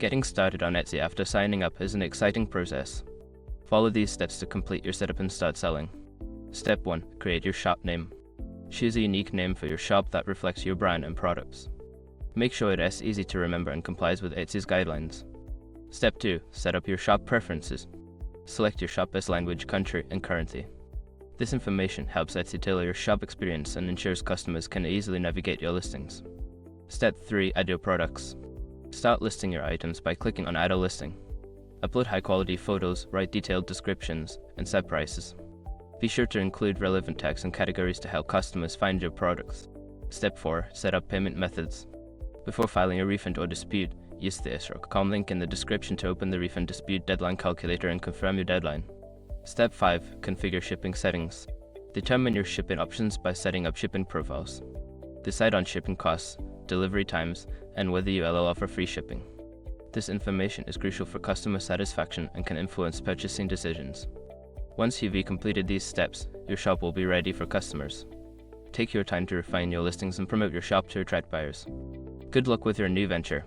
Getting started on Etsy after signing up is an exciting process. Follow these steps to complete your setup and start selling. Step 1. Create your shop name. Choose a unique name for your shop that reflects your brand and products. Make sure it is easy to remember and complies with Etsy's guidelines. Step 2. Set up your shop preferences. Select your shop as language, country, and currency. This information helps Etsy tailor your shop experience and ensures customers can easily navigate your listings. Step 3. Add your products. Start listing your items by clicking on Add a Listing. Upload high-quality photos, write detailed descriptions, and set prices. Be sure to include relevant tags and categories to help customers find your products. Step 4. Set up payment methods. Before filing a refund or dispute, use the issrock.com link in the description to open the refund dispute deadline calculator and confirm your deadline. Step 5. Configure shipping settings. Determine your shipping options by setting up shipping profiles. Decide on shipping costs, delivery times, and whether you allow for free shipping. This information is crucial for customer satisfaction and can influence purchasing decisions. Once you've completed these steps, your shop will be ready for customers. Take your time to refine your listings and promote your shop to attract buyers. Good luck with your new venture.